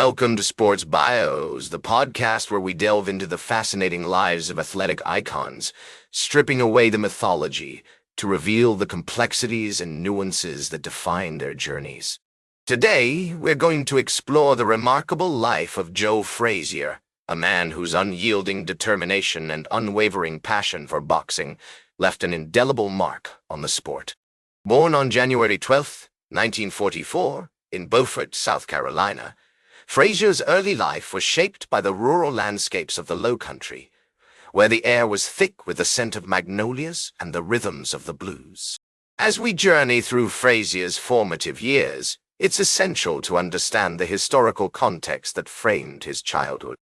Welcome to Sports Bios, the podcast where we delve into the fascinating lives of athletic icons, stripping away the mythology to reveal the complexities and nuances that define their journeys. Today, we're going to explore the remarkable life of Joe Frazier, a man whose unyielding determination and unwavering passion for boxing left an indelible mark on the sport. Born on January 12, 1944, in Beaufort, South Carolina, Frazier's early life was shaped by the rural landscapes of the Lowcountry, where the air was thick with the scent of magnolias and the rhythms of the blues. As we journey through Frazier's formative years, it's essential to understand the historical context that framed his childhood.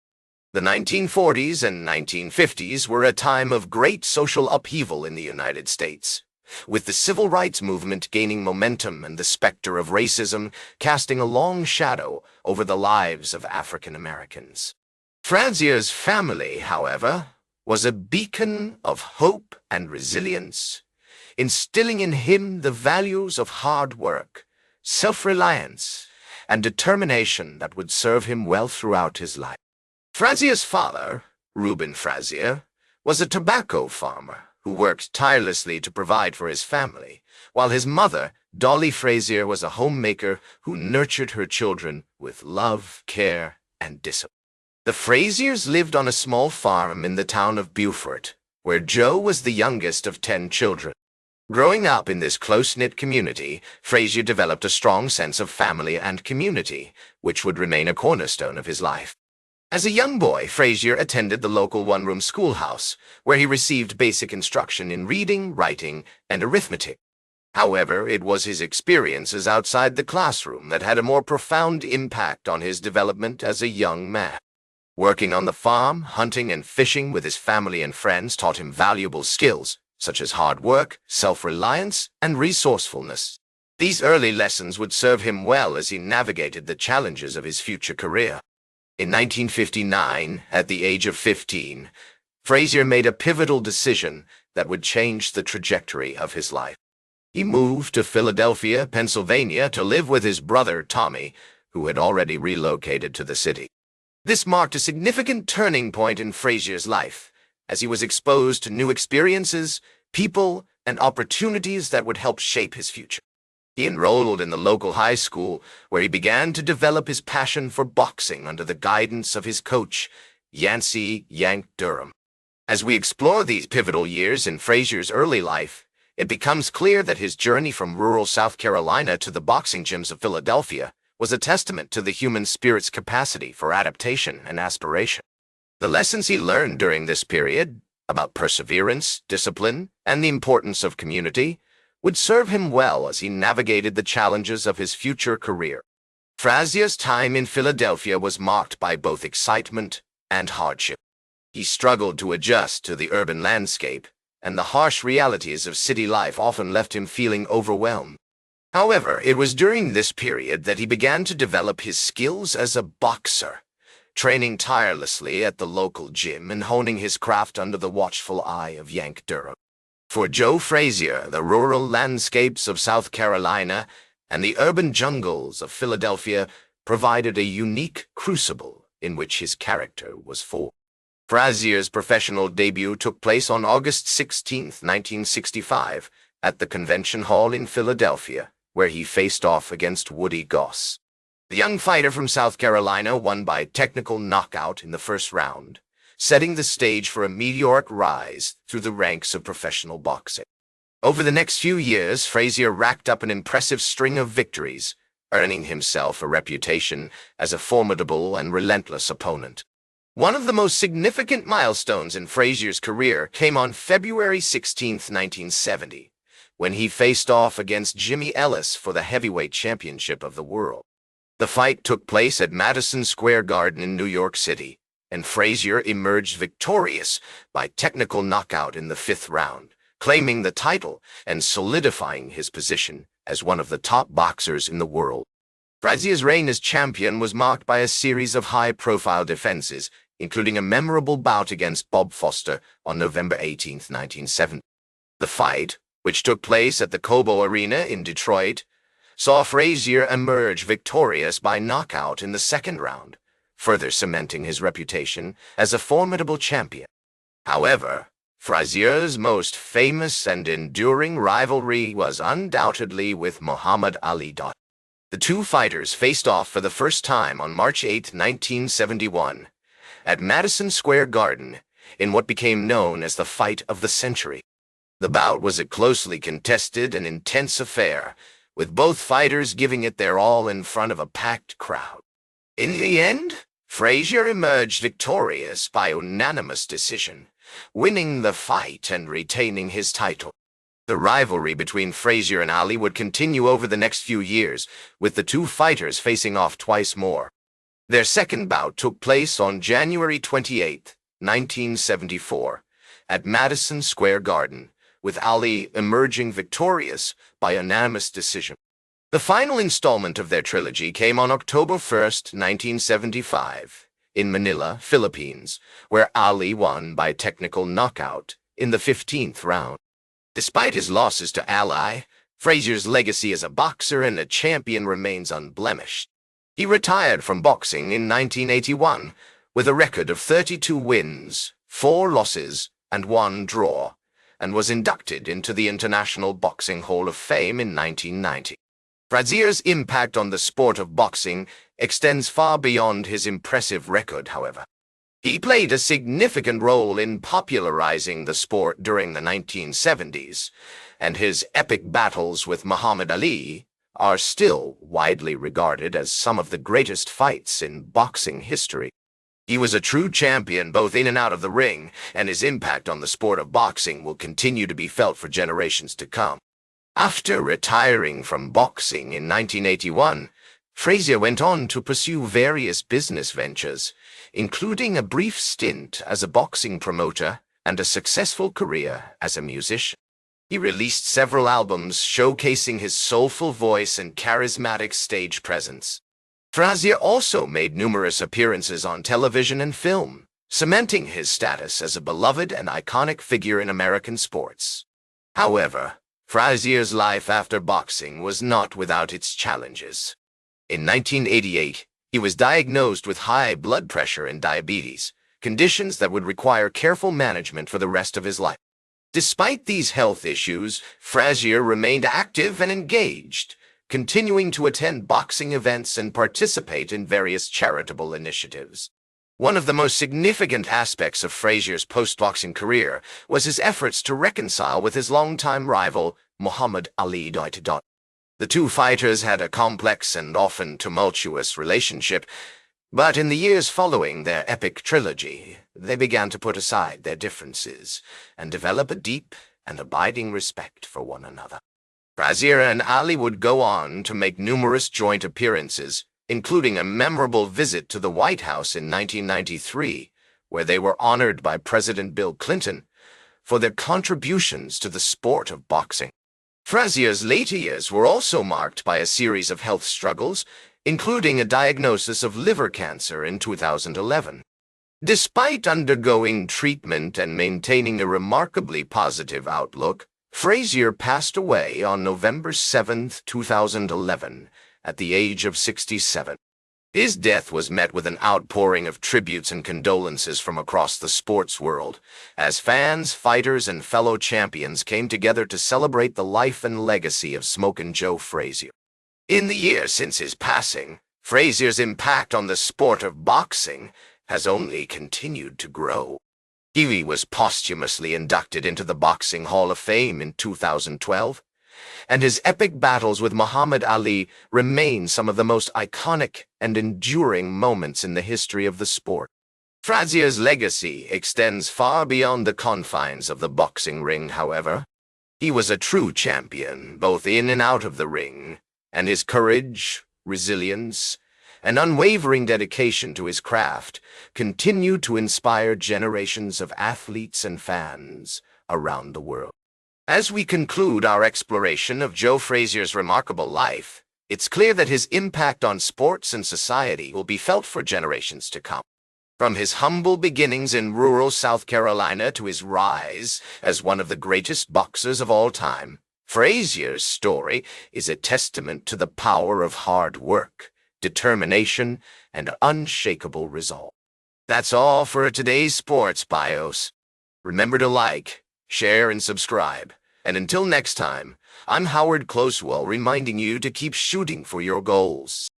The 1940s and 1950s were a time of great social upheaval in the United States, with the civil rights movement gaining momentum and the specter of racism casting a long shadow over the lives of African Americans. Frazier's family, however, was a beacon of hope and resilience, instilling in him the values of hard work, self-reliance, and determination that would serve him well throughout his life. Frazier's father, Reuben Frazier, was a tobacco farmer who worked tirelessly to provide for his family, while his mother, Dolly Frazier, was a homemaker who nurtured her children with love, care, and discipline. The Fraziers lived on a small farm in the town of Beaufort, where Joe was the youngest of 10 children. Growing up in this close-knit community, Frazier developed a strong sense of family and community, which would remain a cornerstone of his life. As a young boy, Frazier attended the local one-room schoolhouse, where he received basic instruction in reading, writing, and arithmetic. However, it was his experiences outside the classroom that had a more profound impact on his development as a young man. Working on the farm, hunting, and fishing with his family and friends taught him valuable skills, such as hard work, self-reliance, and resourcefulness. These early lessons would serve him well as he navigated the challenges of his future career. In 1959, at the age of 15, Frazier made a pivotal decision that would change the trajectory of his life. He moved to Philadelphia, Pennsylvania, to live with his brother, Tommy, who had already relocated to the city. This marked a significant turning point in Frazier's life, as he was exposed to new experiences, people, and opportunities that would help shape his future. He enrolled in the local high school, where he began to develop his passion for boxing under the guidance of his coach, Yancey "Yank" Durham. As we explore these pivotal years in Frazier's early life, it becomes clear that his journey from rural South Carolina to the boxing gyms of Philadelphia was a testament to the human spirit's capacity for adaptation and aspiration. The lessons he learned during this period about perseverance, discipline, and the importance of community would serve him well as he navigated the challenges of his future career. Frazier's time in Philadelphia was marked by both excitement and hardship. He struggled to adjust to the urban landscape, and the harsh realities of city life often left him feeling overwhelmed. However, it was during this period that he began to develop his skills as a boxer, training tirelessly at the local gym and honing his craft under the watchful eye of Yank Durham. For Joe Frazier, the rural landscapes of South Carolina and the urban jungles of Philadelphia provided a unique crucible in which his character was formed. Frazier's professional debut took place on August 16, 1965, at the Convention Hall in Philadelphia, where he faced off against Woody Goss. The young fighter from South Carolina won by technical knockout in the first round, setting the stage for a meteoric rise through the ranks of professional boxing. Over the next few years, Frazier racked up an impressive string of victories, earning himself a reputation as a formidable and relentless opponent. One of the most significant milestones in Frazier's career came on February 16, 1970, when he faced off against Jimmy Ellis for the heavyweight championship of the world. The fight took place at Madison Square Garden in New York City, and Frazier emerged victorious by technical knockout in the 5th round, claiming the title and solidifying his position as one of the top boxers in the world. Frazier's reign as champion was marked by a series of high-profile defenses, including a memorable bout against Bob Foster on November 18, 1970. The fight, which took place at the Cobo Arena in Detroit, saw Frazier emerge victorious by knockout in the second round, further cementing his reputation as a formidable champion. However, Frazier's most famous and enduring rivalry was undoubtedly with Muhammad Ali. The two fighters faced off for the first time on March 8, 1971, at Madison Square Garden, in what became known as the Fight of the Century. The bout was a closely contested and intense affair, with both fighters giving it their all in front of a packed crowd. In the end, Frazier emerged victorious by unanimous decision, winning the fight and retaining his title. The rivalry between Frazier and Ali would continue over the next few years, with the two fighters facing off twice more. Their second bout took place on January 28, 1974, at Madison Square Garden, with Ali emerging victorious by unanimous decision. The final installment of their trilogy came on October 1st, 1975, in Manila, Philippines, where Ali won by technical knockout in the 15th round. Despite his losses to Ali, Frazier's legacy as a boxer and a champion remains unblemished. He retired from boxing in 1981 with a record of 32 wins, 4 losses, and 1 draw, and was inducted into the International Boxing Hall of Fame in 1990. Frazier's impact on the sport of boxing extends far beyond his impressive record, however. He played a significant role in popularizing the sport during the 1970s, and his epic battles with Muhammad Ali are still widely regarded as some of the greatest fights in boxing history. He was a true champion both in and out of the ring, and his impact on the sport of boxing will continue to be felt for generations to come. After retiring from boxing in 1981, Frazier went on to pursue various business ventures, including a brief stint as a boxing promoter and a successful career as a musician. He released several albums showcasing his soulful voice and charismatic stage presence. Frazier also made numerous appearances on television and film, cementing his status as a beloved and iconic figure in American sports. However, Frazier's life after boxing was not without its challenges. In 1988, he was diagnosed with high blood pressure and diabetes, conditions that would require careful management for the rest of his life. Despite these health issues, Frazier remained active and engaged, continuing to attend boxing events and participate in various charitable initiatives. One of the most significant aspects of Frazier's post-boxing career was his efforts to reconcile with his longtime rival, Muhammad Ali. The two fighters had a complex and often tumultuous relationship, but in the years following their epic trilogy, they began to put aside their differences and develop a deep and abiding respect for one another. Frazier and Ali would go on to make numerous joint appearances, including a memorable visit to the White House in 1993, where they were honored by President Bill Clinton for their contributions to the sport of boxing. Frazier's later years were also marked by a series of health struggles, including a diagnosis of liver cancer in 2011. Despite undergoing treatment and maintaining a remarkably positive outlook, Frazier passed away on November 7, 2011, at the age of 67. His death was met with an outpouring of tributes and condolences from across the sports world, as fans, fighters, and fellow champions came together to celebrate the life and legacy of Smokin' Joe Frazier. In the years since his passing, Frazier's impact on the sport of boxing has only continued to grow. He was posthumously inducted into the Boxing Hall of Fame in 2012, and his epic battles with Muhammad Ali remain some of the most iconic and enduring moments in the history of the sport. Frazier's legacy extends far beyond the confines of the boxing ring, however. He was a true champion, both in and out of the ring, and his courage, resilience, and unwavering dedication to his craft continue to inspire generations of athletes and fans around the world. As we conclude our exploration of Joe Frazier's remarkable life, it's clear that his impact on sports and society will be felt for generations to come. From his humble beginnings in rural South Carolina to his rise as one of the greatest boxers of all time, Frazier's story is a testament to the power of hard work, determination, and unshakable resolve. That's all for today's Sports Bios. Remember to like, share, and subscribe. And until next time, I'm Howard Closewell reminding you to keep shooting for your goals.